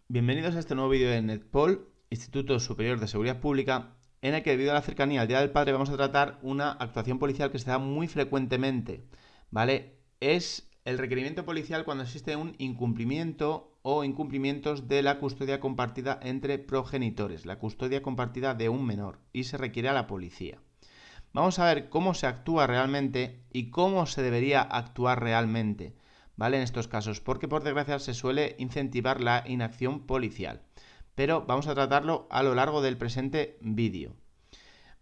Bienvenidos a este nuevo vídeo de NetPol, Instituto Superior de Seguridad Pública, en el que debido a la cercanía al Día del Padre vamos a tratar una actuación policial que se da muy frecuentemente, ¿vale? Es el requerimiento policial cuando existe un incumplimiento o incumplimientos de la custodia compartida entre progenitores, la custodia compartida de un menor, y se requiere a la policía. Vamos a ver cómo se actúa realmente y cómo se debería actuar realmente, ¿vale? En estos casos, porque por desgracia se suele incentivar la inacción policial. Pero vamos a tratarlo a lo largo del presente vídeo,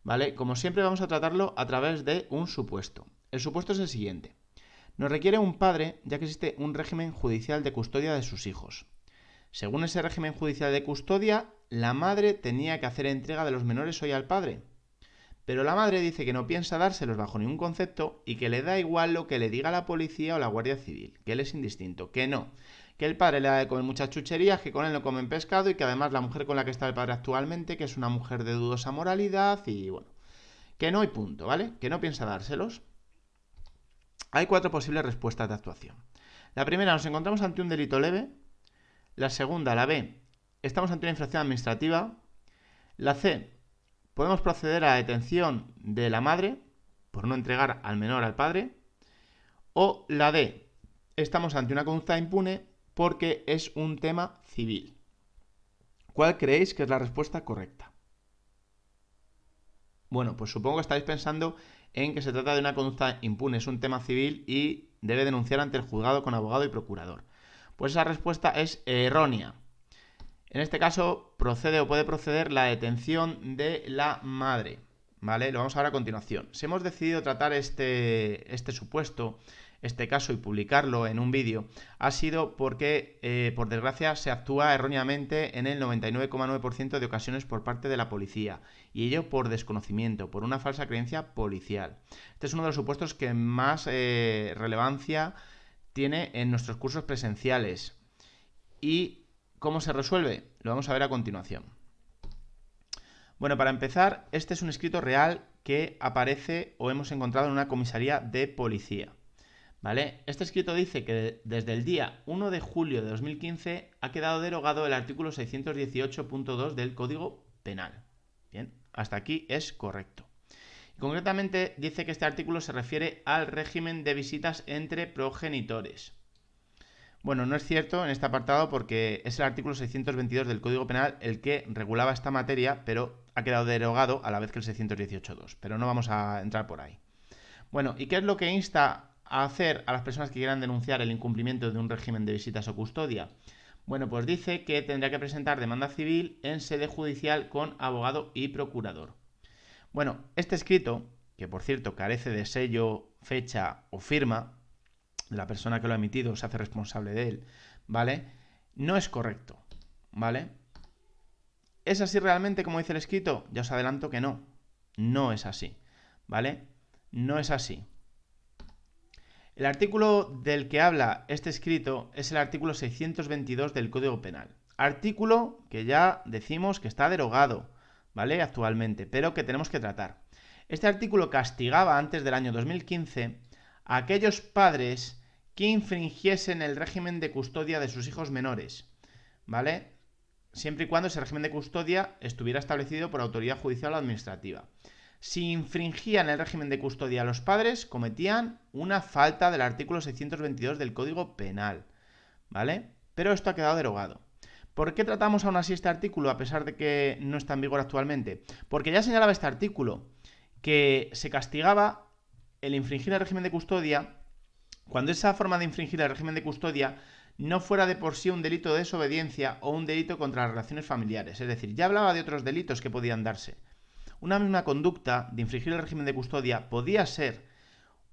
¿vale? Como siempre vamos a tratarlo a través de un supuesto. El supuesto es el siguiente. Nos requiere un padre, ya que existe un régimen judicial de custodia de sus hijos. Según ese régimen judicial de custodia, la madre tenía que hacer entrega de los menores hoy al padre. Pero la madre dice que no piensa dárselos bajo ningún concepto y que le da igual lo que le diga la policía o la Guardia Civil, que él es indistinto, que no, que el padre le da de comer muchas chucherías, que con él no comen pescado y que además la mujer con la que está el padre actualmente, que es una mujer de dudosa moralidad y bueno, que no hay punto, ¿vale? Que no piensa dárselos. Hay cuatro posibles respuestas de actuación. La primera, nos encontramos ante un delito leve. La segunda, la B, estamos ante una infracción administrativa. La C, podemos proceder a la detención de la madre por no entregar al menor al padre. O la D, estamos ante una conducta impune porque es un tema civil. ¿Cuál creéis que es la respuesta correcta? Bueno, pues supongo que estáis pensando en que se trata de una conducta impune, es un tema civil y debe denunciar ante el juzgado con abogado y procurador. Pues esa respuesta es errónea. En este caso, procede o puede proceder la detención de la madre. ¿Vale? Lo vamos a ver a continuación. Si hemos decidido tratar este supuesto, este caso y publicarlo en un vídeo, ha sido porque, por desgracia, se actúa erróneamente en el 99,9% de ocasiones por parte de la policía. Y ello por desconocimiento, por una falsa creencia policial. Este es uno de los supuestos que más relevancia tiene en nuestros cursos presenciales. Y ¿cómo se resuelve? Lo vamos a ver a continuación. Bueno, para empezar, este es un escrito real que aparece o hemos encontrado en una comisaría de policía. ¿Vale? Este escrito dice que desde el día 1 de julio de 2015 ha quedado derogado el artículo 618.2 del Código Penal. Bien, hasta aquí es correcto. Concretamente dice que este artículo se refiere al régimen de visitas entre progenitores. Bueno, no es cierto en este apartado porque es el artículo 622 del Código Penal el que regulaba esta materia, pero ha quedado derogado a la vez que el 618.2. Pero no vamos a entrar por ahí. Bueno, ¿y qué es lo que insta a hacer a las personas que quieran denunciar el incumplimiento de un régimen de visitas o custodia? Bueno, pues dice que tendrá que presentar demanda civil en sede judicial con abogado y procurador. Bueno, este escrito, que por cierto carece de sello, fecha o firma, la persona que lo ha emitido se hace responsable de él, ¿vale? No es correcto, ¿vale? ¿Es así realmente como dice el escrito? Ya os adelanto que no. No es así, ¿vale? No es así. El artículo del que habla este escrito es el artículo 622 del Código Penal. Artículo que ya decimos que está derogado, ¿vale? Actualmente, pero que tenemos que tratar. Este artículo castigaba antes del año 2015 a aquellos padres que infringiesen el régimen de custodia de sus hijos menores, ¿vale? Siempre y cuando ese régimen de custodia estuviera establecido por autoridad judicial o administrativa. Si infringían el régimen de custodia a los padres, cometían una falta del artículo 622 del Código Penal, ¿vale? Pero esto ha quedado derogado. ¿Por qué tratamos aún así este artículo a pesar de que no está en vigor actualmente? Porque ya señalaba este artículo que se castigaba el infringir el régimen de custodia cuando esa forma de infringir el régimen de custodia no fuera de por sí un delito de desobediencia o un delito contra las relaciones familiares. Es decir, ya hablaba de otros delitos que podían darse. Una misma conducta de infringir el régimen de custodia podía ser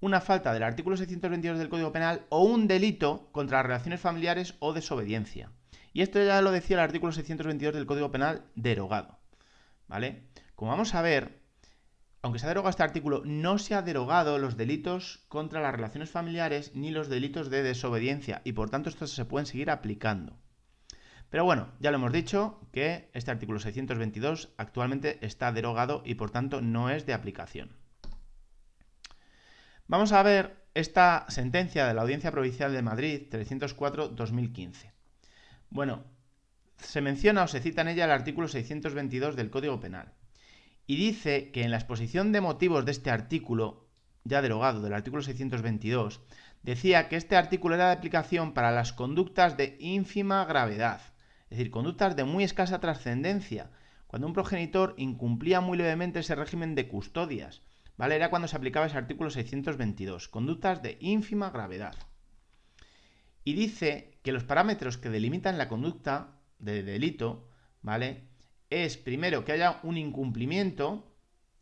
una falta del artículo 622 del Código Penal o un delito contra las relaciones familiares o desobediencia. Y esto ya lo decía el artículo 622 del Código Penal derogado, ¿vale? Como vamos a ver, aunque se ha derogado este artículo, no se ha derogado los delitos contra las relaciones familiares ni los delitos de desobediencia y por tanto estos se pueden seguir aplicando. Pero bueno, ya lo hemos dicho que este artículo 622 actualmente está derogado y por tanto no es de aplicación. Vamos a ver esta sentencia de la Audiencia Provincial de Madrid 304-2015. Bueno, se menciona o se cita en ella el artículo 622 del Código Penal. Y dice que en la exposición de motivos de este artículo, ya derogado del artículo 622, decía que este artículo era de aplicación para las conductas de ínfima gravedad, es decir, conductas de muy escasa trascendencia, cuando un progenitor incumplía muy levemente ese régimen de custodias, ¿vale? Era cuando se aplicaba ese artículo 622, conductas de ínfima gravedad. Y dice que los parámetros que delimitan la conducta de delito, ¿vale? Es primero que haya un incumplimiento,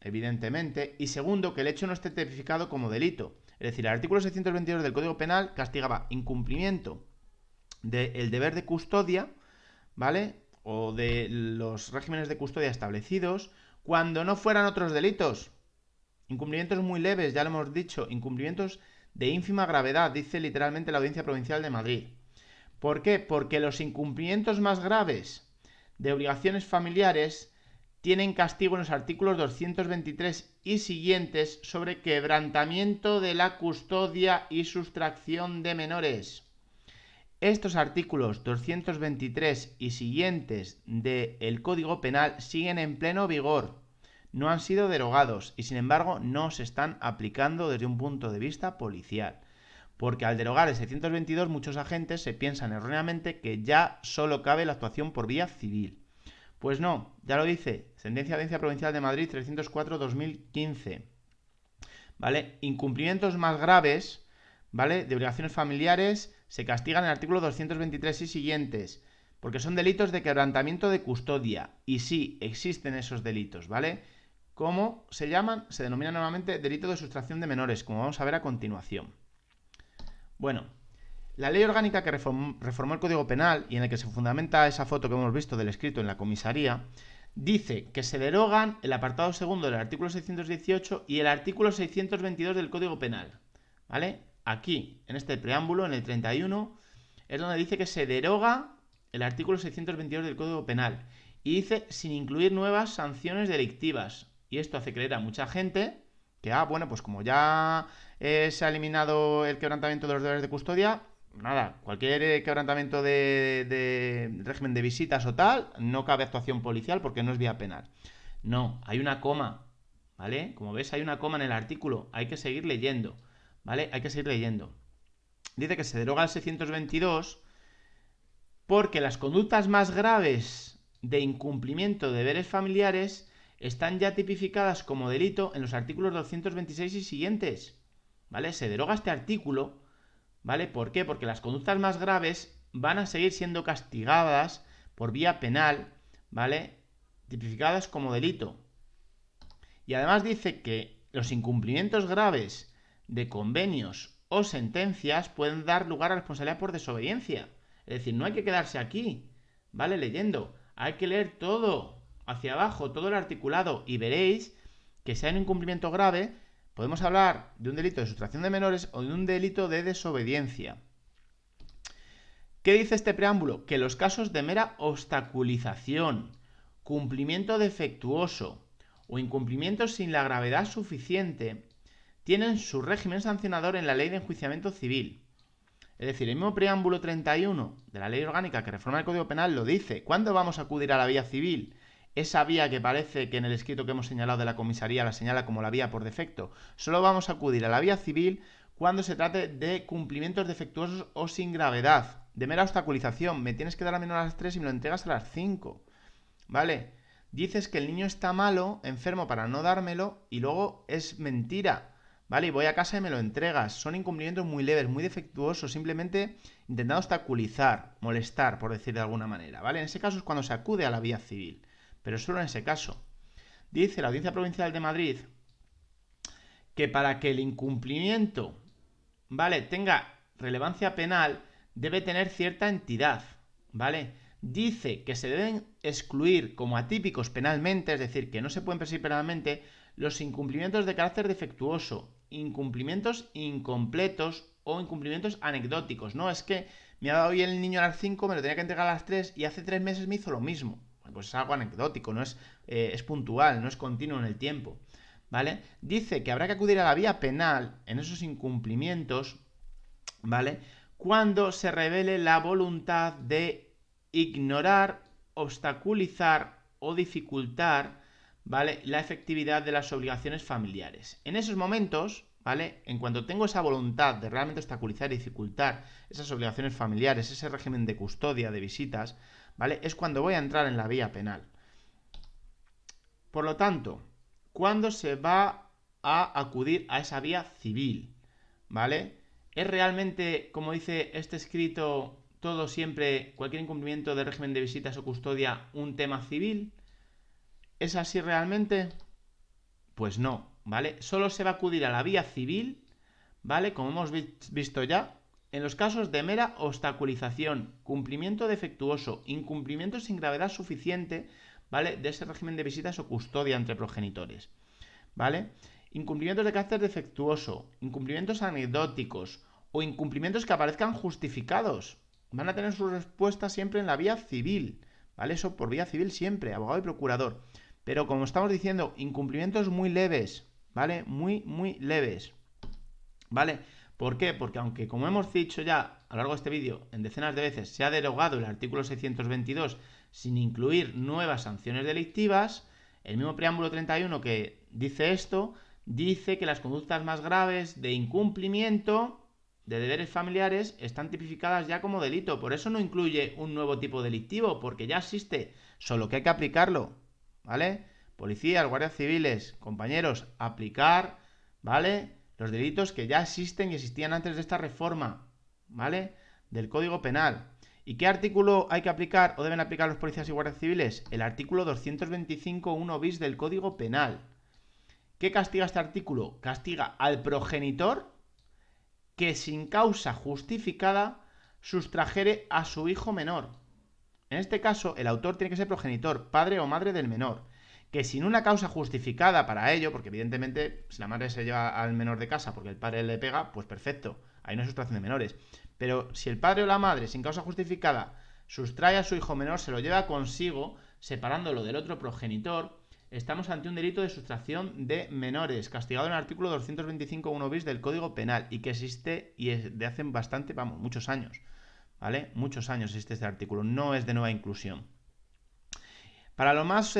evidentemente, y segundo que el hecho no esté tipificado como delito. Es decir, el artículo 622 del Código Penal castigaba incumplimiento del deber de custodia, ¿vale? O de los regímenes de custodia establecidos cuando no fueran otros delitos. Incumplimientos muy leves, ya lo hemos dicho, incumplimientos de ínfima gravedad, dice literalmente la Audiencia Provincial de Madrid. ¿Por qué? Porque los incumplimientos más graves de obligaciones familiares tienen castigo en los artículos 223 y siguientes sobre quebrantamiento de la custodia y sustracción de menores. Estos artículos 223 y siguientes del Código Penal siguen en pleno vigor. No han sido derogados y sin embargo no se están aplicando desde un punto de vista policial. Porque al derogar el 622 muchos agentes se piensan erróneamente que ya solo cabe la actuación por vía civil. Pues no, ya lo dice, sentencia de Audiencia Provincial de Madrid 304-2015. ¿Vale? Incumplimientos más graves, ¿vale? De obligaciones familiares se castigan en el artículo 223 y siguientes, porque son delitos de quebrantamiento de custodia. Y sí, existen esos delitos, ¿vale? ¿Cómo se llaman? Se denominan normalmente delito de sustracción de menores, como vamos a ver a continuación. Bueno, la ley orgánica que reformó el Código Penal y en el que se fundamenta esa foto que hemos visto del escrito en la comisaría, dice que se derogan el apartado segundo del artículo 618 y el artículo 622 del Código Penal, ¿vale? Aquí, en este preámbulo, en el 31, es donde dice que se deroga el artículo 622 del Código Penal y dice sin incluir nuevas sanciones delictivas. Y esto hace creer a mucha gente que, bueno, pues como ya se ha eliminado el quebrantamiento de los deberes de custodia, nada, cualquier quebrantamiento de régimen de visitas o tal, no cabe actuación policial porque no es vía penal. No, hay una coma, ¿vale? Como ves, hay una coma en el artículo, hay que seguir leyendo, ¿vale? Hay que seguir leyendo. Dice que se deroga el 622 porque las conductas más graves de incumplimiento de deberes familiares están ya tipificadas como delito en los artículos 226 y siguientes, ¿vale? Se deroga este artículo, ¿vale? ¿Por qué? Porque las conductas más graves van a seguir siendo castigadas por vía penal, ¿vale? Tipificadas como delito. Y además dice que los incumplimientos graves de convenios o sentencias pueden dar lugar a responsabilidad por desobediencia. Es decir, no hay que quedarse aquí, ¿vale? Leyendo. Hay que leer todo, hacia abajo, todo el articulado, y veréis que si hay un incumplimiento grave, podemos hablar de un delito de sustracción de menores o de un delito de desobediencia. ¿Qué dice este preámbulo? Que los casos de mera obstaculización, cumplimiento defectuoso o incumplimiento sin la gravedad suficiente tienen su régimen sancionador en la Ley de Enjuiciamiento Civil. Es decir, el mismo preámbulo 31 de la Ley Orgánica que reforma el Código Penal lo dice. ¿Cuándo vamos a acudir a la vía civil? Esa vía que parece que en el escrito que hemos señalado de la comisaría la señala como la vía por defecto. Solo vamos a acudir a la vía civil cuando se trate de cumplimientos defectuosos o sin gravedad. De mera obstaculización. Me tienes que dar al menos a las 3 y me lo entregas a las 5. ¿Vale? Dices que el niño está malo, enfermo para no dármelo y luego es mentira. ¿Vale? Y voy a casa y me lo entregas. Son incumplimientos muy leves, muy defectuosos, simplemente intentando obstaculizar, molestar, por decir de alguna manera, ¿vale? En ese caso es cuando se acude a la vía civil, pero solo en ese caso. Dice la Audiencia Provincial de Madrid que para que el incumplimiento, ¿vale?, tenga relevancia penal, debe tener cierta entidad, ¿vale? Dice que se deben excluir como atípicos penalmente, es decir, que no se pueden perseguir penalmente, los incumplimientos de carácter defectuoso, incumplimientos incompletos o incumplimientos anecdóticos. No, es que me ha dado hoy el niño a las 5, me lo tenía que entregar a las 3 y hace 3 meses me hizo lo mismo. Pues es algo anecdótico, no es, es puntual, no es continuo en el tiempo, ¿vale? Dice que habrá que acudir a la vía penal en esos incumplimientos, ¿vale?, cuando se revele la voluntad de ignorar obstaculizar o dificultar, ¿vale?, la efectividad de las obligaciones familiares. En esos momentos, ¿vale?, en cuanto tengo esa voluntad de realmente obstaculizar y dificultar esas obligaciones familiares, ese régimen de custodia, de visitas, ¿vale?, es cuando voy a entrar en la vía penal. Por lo tanto, ¿cuándo se va a acudir a esa vía civil? ¿Vale? ¿Es realmente, como dice este escrito, todo siempre, cualquier incumplimiento del régimen de visitas o custodia, un tema civil? ¿Es así realmente? Pues no, ¿vale? Solo se va a acudir a la vía civil, ¿vale?, como hemos visto ya, en los casos de mera obstaculización, cumplimiento defectuoso, incumplimiento sin gravedad suficiente, ¿vale?, de ese régimen de visitas o custodia entre progenitores, ¿vale? Incumplimientos de carácter defectuoso, incumplimientos anecdóticos o incumplimientos que aparezcan justificados. Van a tener su respuesta siempre en la vía civil, ¿vale? Eso por vía civil siempre, abogado y procurador. Pero como estamos diciendo, incumplimientos muy leves, ¿vale? Muy leves, ¿vale? ¿Por qué? Porque aunque, como hemos dicho ya a lo largo de este vídeo, en decenas de veces se ha derogado el artículo 622 sin incluir nuevas sanciones delictivas, el mismo preámbulo 31 que dice esto, dice que las conductas más graves de incumplimiento de deberes familiares están tipificadas ya como delito. Por eso no incluye un nuevo tipo delictivo, porque ya existe, solo que hay que aplicarlo, ¿vale? Policías, guardias civiles, compañeros, aplicar, ¿vale?, los delitos que ya existen y existían antes de esta reforma, ¿vale?, del Código Penal. ¿Y qué artículo hay que aplicar o deben aplicar los policías y guardias civiles? El artículo 225.1 bis del Código Penal. ¿Qué castiga este artículo? Castiga al progenitor que sin causa justificada sustrajere a su hijo menor. En este caso, el autor tiene que ser progenitor, padre o madre del menor, que sin una causa justificada para ello, porque evidentemente si la madre se lleva al menor de casa porque el padre le pega, pues perfecto, hay una sustracción de menores. Pero si el padre o la madre sin causa justificada sustrae a su hijo menor, se lo lleva consigo, separándolo del otro progenitor, estamos ante un delito de sustracción de menores, castigado en el artículo 225.1 bis del Código Penal, y que existe y es de hace bastante, vamos, muchos años, ¿vale? Muchos años existe este artículo, no es de nueva inclusión. Para los más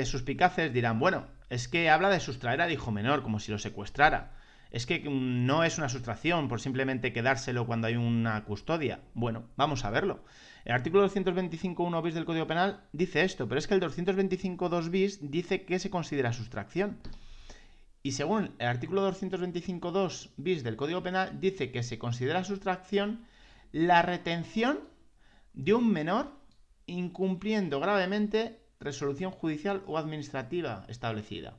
suspicaces dirán, bueno, es que habla de sustraer al hijo menor, como si lo secuestrara. Es que no es una sustracción por simplemente quedárselo cuando hay una custodia. Bueno, vamos a verlo. El artículo 225.1 bis del Código Penal dice esto, pero es que el 225.2 bis dice que se considera sustracción. Y según el artículo 225.2 bis del Código Penal dice que se considera sustracción la retención de un menor incumpliendo gravemente resolución judicial o administrativa establecida,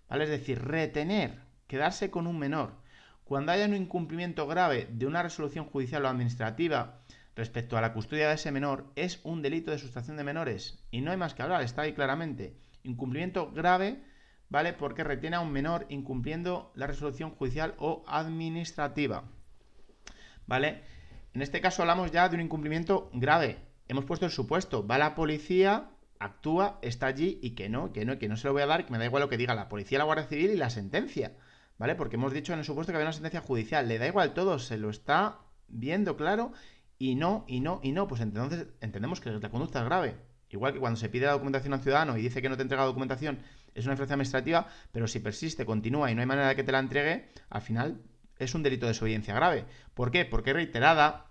¿vale? Es decir, retener, quedarse con un menor cuando haya un incumplimiento grave de una resolución judicial o administrativa respecto a la custodia de ese menor es un delito de sustracción de menores y no hay más que hablar, está ahí claramente, incumplimiento grave, ¿vale?, porque retiene a un menor incumpliendo la resolución judicial o administrativa, ¿vale? En este caso hablamos ya de un incumplimiento grave. Hemos puesto el supuesto, va la policía, actúa, está allí y que no se lo voy a dar, que me da igual lo que diga la policía, la Guardia Civil y la sentencia, ¿vale? Porque hemos dicho en el supuesto que había una sentencia judicial, le da igual todo, se lo está viendo claro y no, pues entonces entendemos que la conducta es grave. Igual que cuando se pide la documentación a un ciudadano y dice que no te entrega la documentación, es una infracción administrativa, pero si persiste, continúa y no hay manera de que te la entregue, al final es un delito de desobediencia grave. ¿Por qué? Porque es reiterada,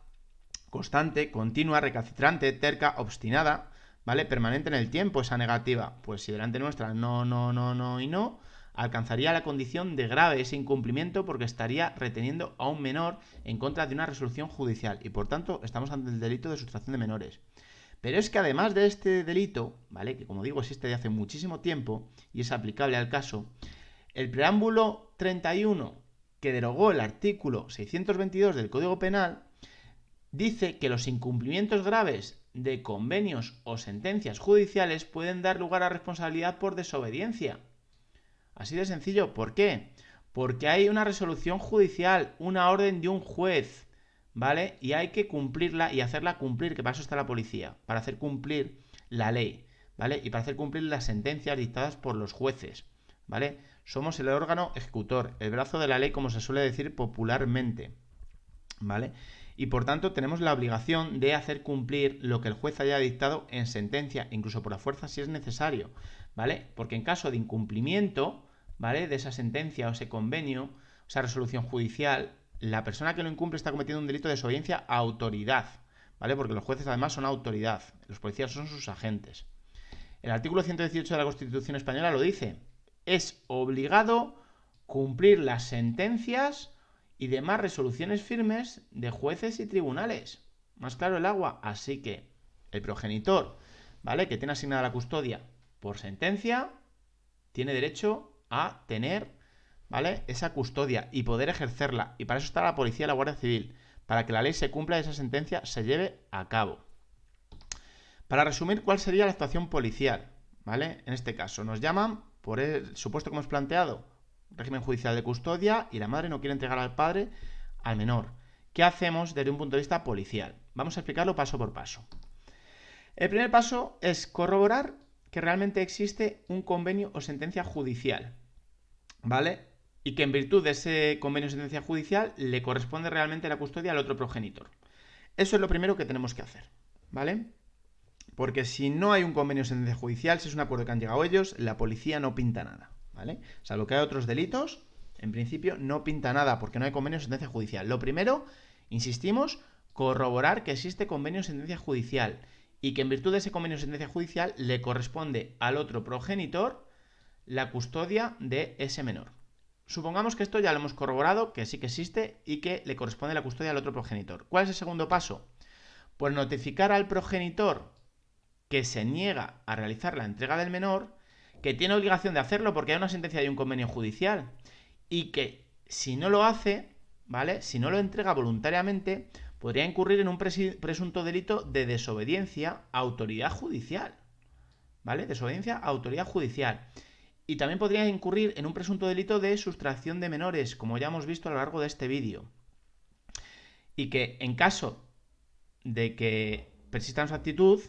constante, continua, recalcitrante, terca, obstinada, ¿vale? Permanente en el tiempo esa negativa. Pues si delante nuestra no, alcanzaría la condición de grave ese incumplimiento porque estaría reteniendo a un menor en contra de una resolución judicial y por tanto estamos ante el delito de sustracción de menores. Pero es que además de este delito, ¿vale?, que como digo existe de hace muchísimo tiempo y es aplicable al caso, el preámbulo 31 que derogó el artículo 622 del Código Penal dice que los incumplimientos graves de convenios o sentencias judiciales pueden dar lugar a responsabilidad por desobediencia. Así de sencillo. ¿Por qué? Porque hay una resolución judicial, una orden de un juez, ¿vale? Y hay que cumplirla y hacerla cumplir, que para eso está la policía, para hacer cumplir la ley, ¿vale? Y para hacer cumplir las sentencias dictadas por los jueces, ¿vale? Somos el órgano ejecutor, el brazo de la ley, como se suele decir popularmente, ¿vale? y por tanto tenemos la obligación de hacer cumplir lo que el juez haya dictado en sentencia, incluso por la fuerza si es necesario, ¿vale? Porque en caso de incumplimiento, ¿vale?, de esa sentencia o ese convenio, o esa resolución judicial, la persona que lo incumple está cometiendo un delito de desobediencia a autoridad, ¿vale? Porque los jueces además son autoridad, los policías son sus agentes. El artículo 118 de la Constitución española lo dice: es obligado cumplir las sentencias y demás resoluciones firmes de jueces y tribunales. Más claro el agua. Así que el progenitor, ¿vale?, que tiene asignada la custodia por sentencia, tiene derecho a tener, ¿vale?, esa custodia y poder ejercerla. Y para eso está la policía y la Guardia Civil, para que la ley se cumpla y esa sentencia se lleve a cabo. Para resumir, ¿cuál sería la actuación policial? ¿Vale? En este caso, nos llaman por el supuesto que hemos planteado, régimen judicial de custodia, y la madre no quiere entregar al padre al menor. ¿Qué hacemos desde un punto de vista policial? Vamos a explicarlo paso por paso. El primer paso es corroborar que realmente existe un convenio o sentencia judicial, ¿vale? Y que en virtud de ese convenio o sentencia judicial le corresponde realmente la custodia al otro progenitor. Eso es lo primero que tenemos que hacer, ¿vale? Porque si no hay un convenio o sentencia judicial, si es un acuerdo que han llegado ellos, la policía no pinta nada, ¿vale? Salvo que hay otros delitos, en principio no pinta nada porque no hay convenio o sentencia judicial. Lo primero, insistimos, corroborar que existe convenio o sentencia judicial y que en virtud de ese convenio o sentencia judicial le corresponde al otro progenitor la custodia de ese menor. Supongamos que esto ya lo hemos corroborado, que sí que existe y que le corresponde la custodia al otro progenitor. ¿Cuál es el segundo paso? Pues notificar al progenitor que se niega a realizar la entrega del menor, que tiene obligación de hacerlo porque hay una sentencia y un convenio judicial, y que si no lo hace, ¿vale?, si no lo entrega voluntariamente, podría incurrir en un presunto delito de desobediencia a autoridad judicial, ¿vale? Desobediencia a autoridad judicial. Y también podría incurrir en un presunto delito de sustracción de menores, como ya hemos visto a lo largo de este vídeo. Y que en caso de que persista en su actitud,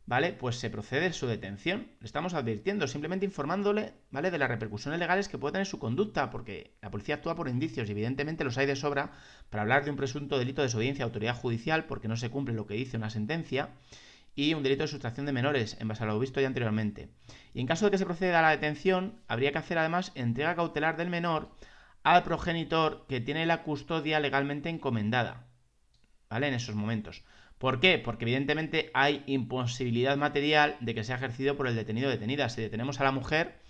¿vale?, pues se procede a su detención. Le estamos advirtiendo, simplemente informándole, ¿vale?, de las repercusiones legales que puede tener su conducta, porque la policía actúa por indicios y evidentemente los hay de sobra para hablar de un presunto delito de desobediencia a autoridad judicial porque no se cumple lo que dice una sentencia, y un delito de sustracción de menores, en base a lo visto ya anteriormente. Y en caso de que se proceda a la detención, habría que hacer además entrega cautelar del menor al progenitor que tiene la custodia legalmente encomendada, ¿vale?, en esos momentos. ¿Por qué? Porque evidentemente hay imposibilidad material de que sea ejercido por el detenido o detenida. Si detenemos a la mujer,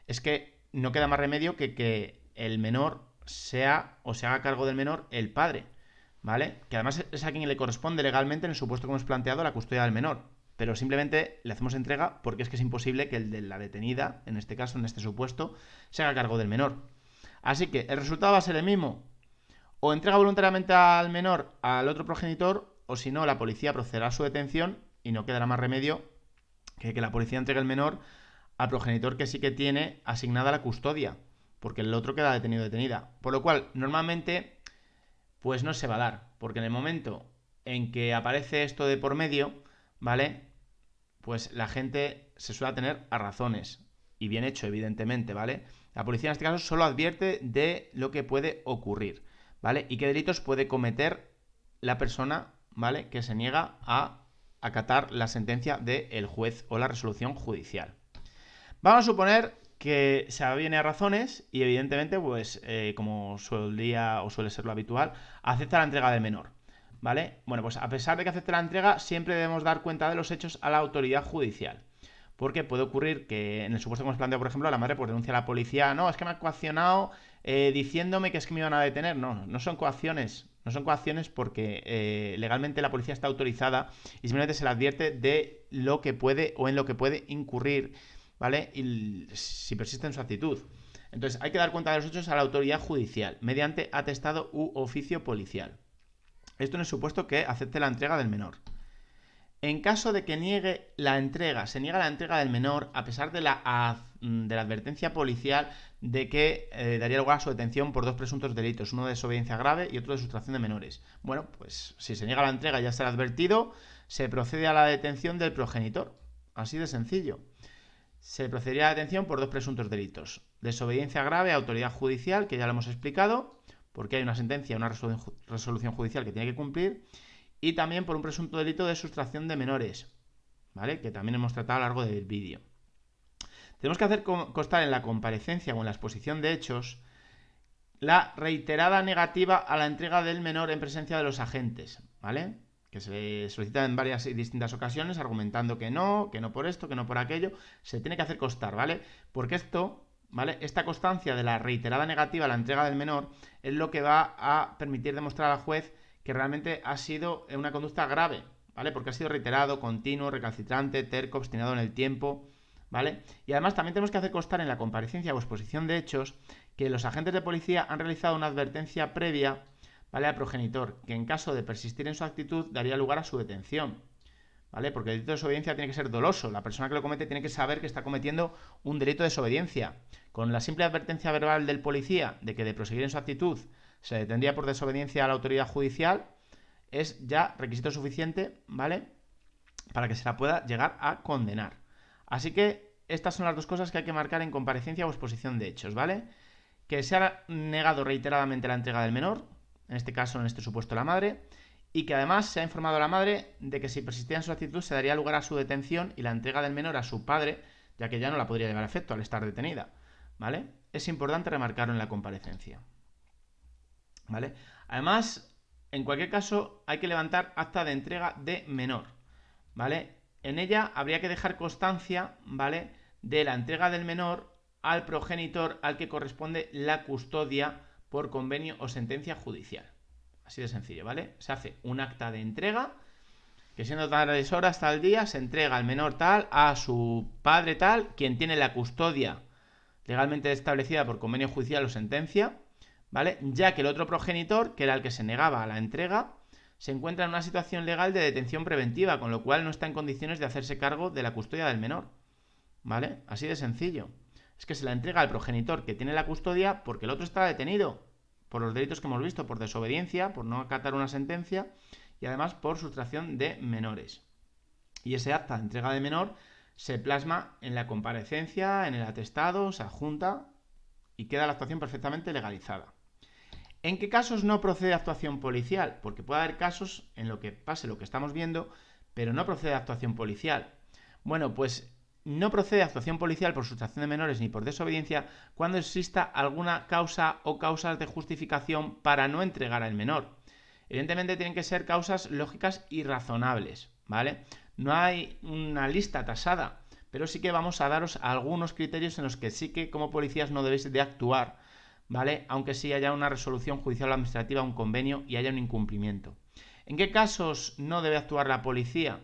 es que no queda más remedio que el menor sea o se haga cargo del menor el padre, ¿vale? Que además es a quien le corresponde legalmente, en el supuesto que hemos planteado, la custodia del menor. Pero simplemente le hacemos entrega porque es que es imposible que el de la detenida, en este caso, en este supuesto, se haga cargo del menor. Así que el resultado va a ser el mismo. O entrega voluntariamente al menor al otro progenitor, o si no, la policía procederá a su detención y no quedará más remedio que la policía entregue el menor al progenitor que sí que tiene asignada la custodia, porque el otro queda detenido o detenida. Por lo cual, normalmente, pues no se va a dar, porque en el momento en que aparece esto de por medio, ¿vale?, pues la gente se suele tener a razones, y bien hecho, evidentemente, ¿vale? La policía en este caso solo advierte de lo que puede ocurrir, ¿vale?, y qué delitos puede cometer la persona, ¿vale?, que se niega a acatar la sentencia del juez o la resolución judicial. Vamos a suponer que se aviene a razones y evidentemente, pues como solía o suele ser lo habitual, acepta la entrega del menor, ¿vale? Bueno, pues a pesar de que acepte la entrega, siempre debemos dar cuenta de los hechos a la autoridad judicial. Porque puede ocurrir que, en el supuesto que hemos planteado, por ejemplo, la madre pues denuncia a la policía: no, es que me ha coaccionado diciéndome que es que me iban a detener. No, no son coacciones. No son coacciones porque legalmente la policía está autorizada y simplemente se le advierte de lo que puede o en lo que puede incurrir, ¿vale?, y si persiste en su actitud. Entonces hay que dar cuenta de los hechos a la autoridad judicial mediante atestado u oficio policial. Esto en el supuesto que acepte la entrega del menor. En caso de que se niega la entrega del menor a pesar de la advertencia policial de que daría lugar a su detención por dos presuntos delitos, uno de desobediencia grave y otro de sustracción de menores. Bueno, pues si se niega la entrega, ya será advertido, se procede a la detención del progenitor. Así de sencillo. Se procedería a la detención por dos presuntos delitos: desobediencia grave a autoridad judicial, que ya lo hemos explicado, porque hay una sentencia, una resolución judicial que tiene que cumplir, y también por un presunto delito de sustracción de menores, ¿vale? Que también hemos tratado a lo largo del vídeo. Tenemos que hacer constar en la comparecencia o en la exposición de hechos la reiterada negativa a la entrega del menor en presencia de los agentes, ¿vale? Que se le solicita en varias y distintas ocasiones argumentando que no por esto, que no por aquello. Se tiene que hacer constar, ¿vale? Porque esto, ¿vale? Esta constancia de la reiterada negativa a la entrega del menor es lo que va a permitir demostrar al juez que realmente ha sido una conducta grave, ¿vale? Porque ha sido reiterado, continuo, recalcitrante, terco, obstinado en el tiempo, ¿vale? Y además también tenemos que hacer constar en la comparecencia o exposición de hechos que los agentes de policía han realizado una advertencia previa, ¿vale?, al progenitor, que en caso de persistir en su actitud daría lugar a su detención, ¿vale? Porque el delito de desobediencia tiene que ser doloso. La persona que lo comete tiene que saber que está cometiendo un delito de desobediencia. Con la simple advertencia verbal del policía de que de proseguir en su actitud se detendría por desobediencia a la autoridad judicial, es ya requisito suficiente, ¿vale?, para que se la pueda llegar a condenar. Así que estas son las dos cosas que hay que marcar en comparecencia o exposición de hechos, ¿vale? Que se ha negado reiteradamente la entrega del menor, en este caso, en este supuesto, la madre, y que además se ha informado a la madre de que si persistía en su actitud se daría lugar a su detención y la entrega del menor a su padre, ya que ya no la podría llevar a efecto al estar detenida, ¿vale? Es importante remarcarlo en la comparecencia, ¿vale? Además, en cualquier caso, hay que levantar acta de entrega de menor, ¿vale? En ella habría que dejar constancia, ¿vale?, de la entrega del menor al progenitor al que corresponde la custodia por convenio o sentencia judicial. Así de sencillo, ¿vale? Se hace un acta de entrega, que siendo tales horas, tal día, se entrega al menor tal a su padre tal, quien tiene la custodia legalmente establecida por convenio judicial o sentencia, ¿vale? Ya que el otro progenitor, que era el que se negaba a la entrega, se encuentra en una situación legal de detención preventiva, con lo cual no está en condiciones de hacerse cargo de la custodia del menor, ¿vale? Así de sencillo. Es que se la entrega al progenitor que tiene la custodia porque el otro está detenido por los delitos que hemos visto, por desobediencia, por no acatar una sentencia y además por sustracción de menores. Y ese acta de entrega de menor se plasma en la comparecencia, en el atestado, se adjunta y queda la actuación perfectamente legalizada. ¿En qué casos no procede actuación policial? Porque puede haber casos en los que pase lo que estamos viendo, pero no procede actuación policial. Bueno, pues no procede actuación policial por sustracción de menores ni por desobediencia cuando exista alguna causa o causas de justificación para no entregar al menor. Evidentemente tienen que ser causas lógicas y razonables, ¿vale? No hay una lista tasada, pero sí que vamos a daros algunos criterios en los que sí que como policías no debéis de actuar, ¿vale? Aunque sí haya una resolución judicial o administrativa, un convenio y haya un incumplimiento. ¿En qué casos no debe actuar la policía?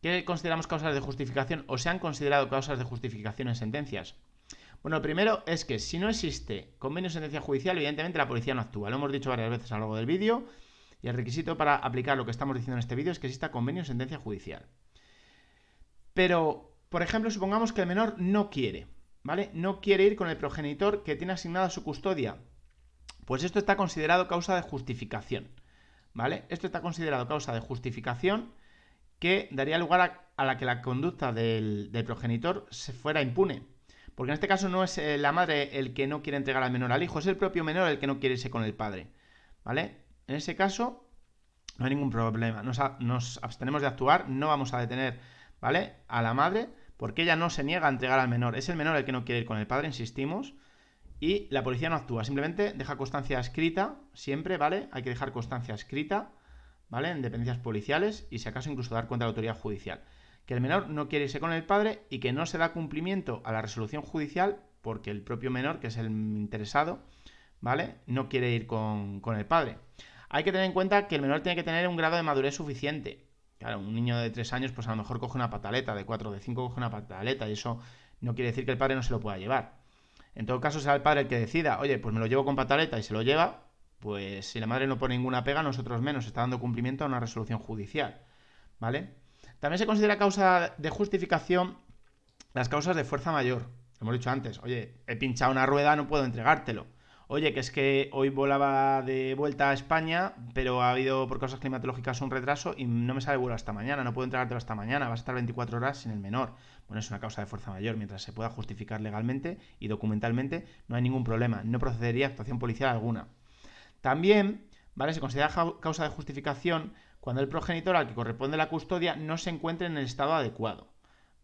¿Qué consideramos causas de justificación o se han considerado causas de justificación en sentencias? Bueno, lo primero es que si no existe convenio o sentencia judicial, evidentemente la policía no actúa. Lo hemos dicho varias veces a lo largo del vídeo y el requisito para aplicar lo que estamos diciendo en este vídeo es que exista convenio o sentencia judicial. Pero, por ejemplo, supongamos que el menor no quiere, ¿vale? No quiere ir con el progenitor que tiene asignada su custodia. Pues esto está considerado causa de justificación, ¿vale? Esto está considerado causa de justificación que daría lugar a la que la conducta del progenitor se fuera impune. Porque en este caso no es la madre el que no quiere entregar al menor al hijo, es el propio menor el que no quiere irse con el padre, ¿vale? En ese caso no hay ningún problema, nos abstenemos de actuar, no vamos a detener, ¿vale?, a la madre, porque ella no se niega a entregar al menor, es el menor el que no quiere ir con el padre, insistimos, y la policía no actúa, simplemente deja constancia escrita, siempre, ¿vale? Hay que dejar constancia escrita, ¿vale?, en dependencias policiales y si acaso incluso dar cuenta a la autoridad judicial. Que el menor no quiere irse con el padre y que no se da cumplimiento a la resolución judicial porque el propio menor, que es el interesado, ¿vale?, no quiere ir con el padre. Hay que tener en cuenta que el menor tiene que tener un grado de madurez suficiente. Claro, un niño de 3 años pues a lo mejor coge una pataleta, de 4 o de 5 coge una pataleta y eso no quiere decir que el padre no se lo pueda llevar. En todo caso será el padre el que decida, oye, pues me lo llevo con pataleta y se lo lleva, pues si la madre no pone ninguna pega, nosotros menos, está dando cumplimiento a una resolución judicial, ¿vale? También se considera causa de justificación las causas de fuerza mayor. Hemos dicho antes, oye, he pinchado una rueda, no puedo entregártelo. Oye, que es que hoy volaba de vuelta a España, pero ha habido por causas climatológicas un retraso y no me sale vuelo hasta mañana, no puedo entregártelo hasta mañana, vas a estar 24 horas sin el menor. Bueno, es una causa de fuerza mayor, mientras se pueda justificar legalmente y documentalmente, no hay ningún problema, no procedería actuación policial alguna. También, ¿vale?, se considera causa de justificación cuando el progenitor al que corresponde la custodia no se encuentre en el estado adecuado,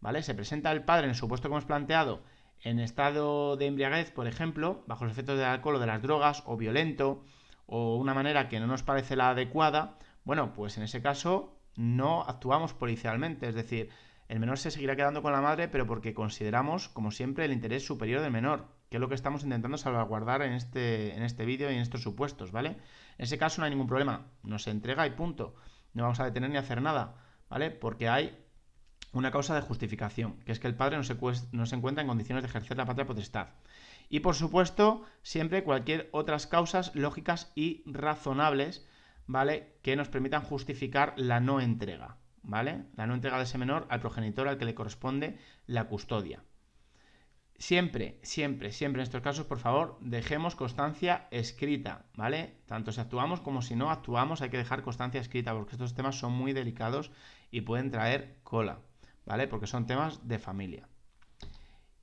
¿vale? Se presenta el padre en el supuesto que hemos planteado en estado de embriaguez, por ejemplo, bajo los efectos del alcohol o de las drogas, o violento, o una manera que no nos parece la adecuada. Bueno, pues en ese caso no actuamos policialmente, es decir, el menor se seguirá quedando con la madre, pero porque consideramos, como siempre, el interés superior del menor, que es lo que estamos intentando salvaguardar en este vídeo y en estos supuestos, ¿vale? En ese caso no hay ningún problema, nos entrega y punto. No vamos a detener ni a hacer nada, ¿vale? Porque hay una causa de justificación, que es que el padre no se encuentra en condiciones de ejercer la patria potestad. Y por supuesto, siempre cualquier otras causas lógicas y razonables, ¿vale?, que nos permitan justificar la no entrega, ¿vale? La no entrega de ese menor al progenitor al que le corresponde la custodia. Siempre, siempre, siempre en estos casos, por favor, dejemos constancia escrita, ¿vale? Tanto si actuamos como si no actuamos, hay que dejar constancia escrita, porque estos temas son muy delicados y pueden traer cola, ¿vale? Porque son temas de familia.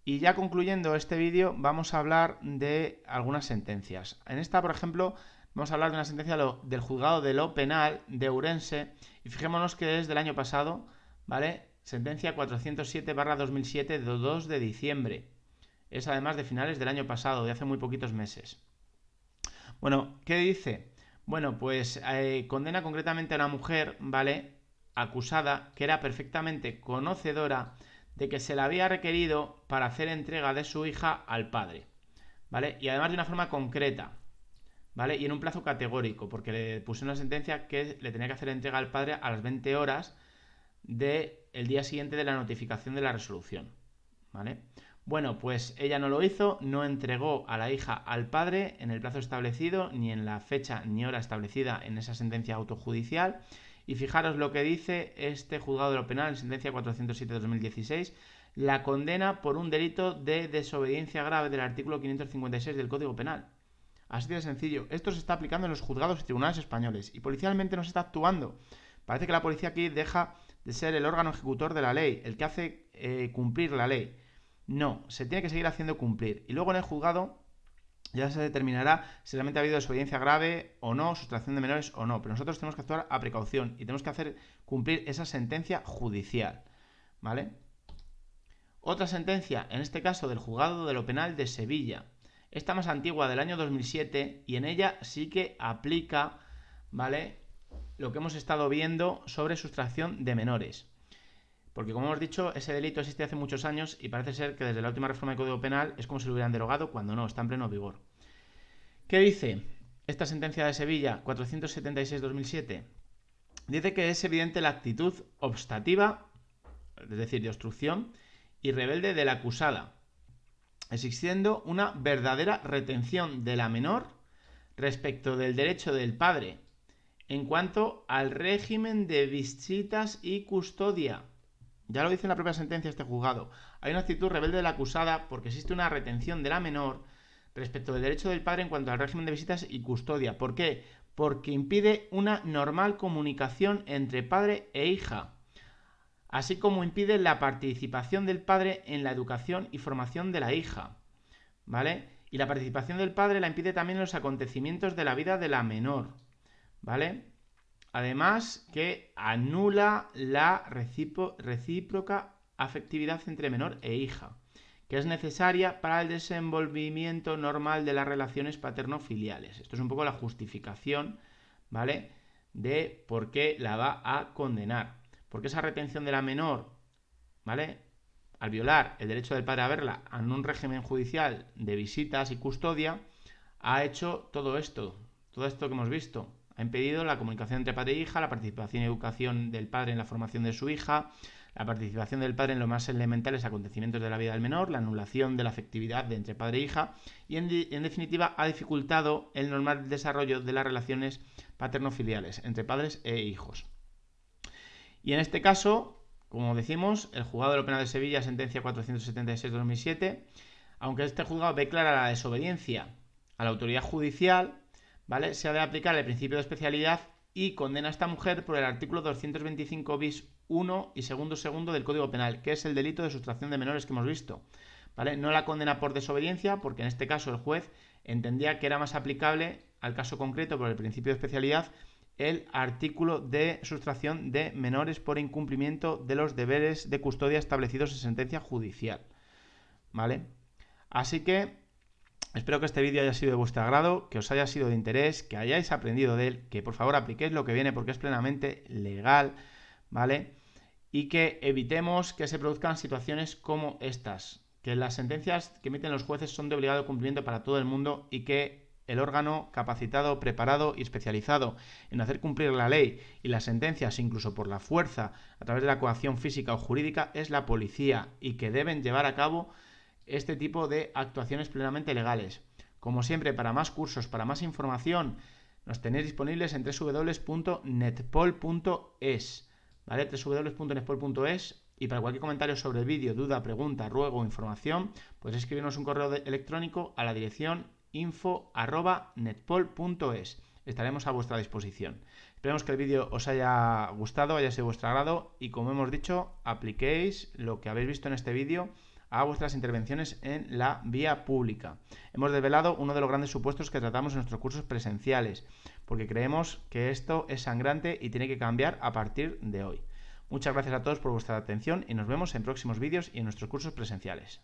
Y ya concluyendo este vídeo, vamos a hablar de algunas sentencias. En esta, por ejemplo, vamos a hablar de una sentencia del juzgado de lo penal de Ourense, y fijémonos que es del año pasado, ¿vale? Sentencia 407/2007 de 2 de diciembre. Es además de finales del año pasado, de hace muy poquitos meses. Bueno, ¿qué dice? Bueno, pues condena concretamente a una mujer, ¿vale?, acusada, que era perfectamente conocedora de que se le había requerido para hacer entrega de su hija al padre, ¿vale? Y además de una forma concreta, ¿vale? Y en un plazo categórico, porque le puse una sentencia que le tenía que hacer entrega al padre a las 20 horas del día siguiente de la notificación de la resolución, ¿vale? Bueno, pues ella no lo hizo, no entregó a la hija al padre en el plazo establecido, ni en la fecha ni hora establecida en esa sentencia autojudicial. Y fijaros lo que dice este juzgado de lo penal en sentencia 407/2016, la condena por un delito de desobediencia grave del artículo 556 del Código Penal. Así de sencillo. Esto se está aplicando en los juzgados y tribunales españoles y policialmente no se está actuando. Parece que la policía aquí deja de ser el órgano ejecutor de la ley, el que hace cumplir la ley. No, se tiene que seguir haciendo cumplir. Y luego en el juzgado ya se determinará si realmente ha habido desobediencia grave o no, sustracción de menores o no. Pero nosotros tenemos que actuar a precaución y tenemos que hacer cumplir esa sentencia judicial, ¿vale? Otra sentencia, en este caso del juzgado de lo penal de Sevilla. Esta más antigua, del año 2007, y en ella sí que aplica, ¿vale?, lo que hemos estado viendo sobre sustracción de menores. Porque, como hemos dicho, ese delito existe hace muchos años y parece ser que desde la última reforma del Código Penal es como si lo hubieran derogado, cuando no, está en pleno vigor. ¿Qué dice esta sentencia de Sevilla 476/2007? Dice que es evidente la actitud obstativa, es decir, de obstrucción, y rebelde de la acusada, existiendo una verdadera retención de la menor respecto del derecho del padre en cuanto al régimen de visitas y custodia. Ya lo dice en la propia sentencia este juzgado. Hay una actitud rebelde de la acusada porque existe una retención de la menor respecto del derecho del padre en cuanto al régimen de visitas y custodia. ¿Por qué? Porque impide una normal comunicación entre padre e hija, así como impide la participación del padre en la educación y formación de la hija, ¿vale? Y la participación del padre la impide también en los acontecimientos de la vida de la menor, ¿vale? Además, que anula la recíproca afectividad entre menor e hija, que es necesaria para el desenvolvimiento normal de las relaciones paterno-filiales. Esto es un poco la justificación, ¿vale?, de por qué la va a condenar. Porque esa retención de la menor, ¿vale?, al violar el derecho del padre a verla en un régimen judicial de visitas y custodia, ha hecho todo esto que hemos visto. Ha impedido la comunicación entre padre e hija, la participación y educación del padre en la formación de su hija, la participación del padre en los más elementales acontecimientos de la vida del menor, la anulación de la afectividad de entre padre e hija y, en definitiva, ha dificultado el normal desarrollo de las relaciones paterno-filiales entre padres e hijos. Y en este caso, como decimos, el juzgado de lo penal de Sevilla, sentencia 476/2007, aunque este juzgado ve clara la desobediencia a la autoridad judicial, ¿vale?, se ha de aplicar el principio de especialidad y condena a esta mujer por el artículo 225 bis 1 y segundo del Código Penal, que es el delito de sustracción de menores que hemos visto, ¿vale? No la condena por desobediencia, porque en este caso el juez entendía que era más aplicable al caso concreto por el principio de especialidad, el artículo de sustracción de menores por incumplimiento de los deberes de custodia establecidos en sentencia judicial. ¿Vale? Así que espero que este vídeo haya sido de vuestro agrado, que os haya sido de interés, que hayáis aprendido de él, que por favor apliquéis lo que viene porque es plenamente legal, ¿vale? Y que evitemos que se produzcan situaciones como estas, que las sentencias que emiten los jueces son de obligado cumplimiento para todo el mundo y que el órgano capacitado, preparado y especializado en hacer cumplir la ley y las sentencias, incluso por la fuerza, a través de la coacción física o jurídica, es la policía y que deben llevar a cabo este tipo de actuaciones plenamente legales. Como siempre, para más cursos, para más información, nos tenéis disponibles en www.netpol.es, ¿vale? www.netpol.es. Y para cualquier comentario sobre el vídeo, duda, pregunta, ruego o información, pues escribirnos un correo electrónico a la dirección info@netpol.es. Estaremos a vuestra disposición. Esperemos que el vídeo os haya gustado, haya sido de vuestro agrado y, como hemos dicho, apliquéis lo que habéis visto en este vídeo a vuestras intervenciones en la vía pública. Hemos desvelado uno de los grandes supuestos que tratamos en nuestros cursos presenciales, porque creemos que esto es sangrante y tiene que cambiar a partir de hoy. Muchas gracias a todos por vuestra atención y nos vemos en próximos vídeos y en nuestros cursos presenciales.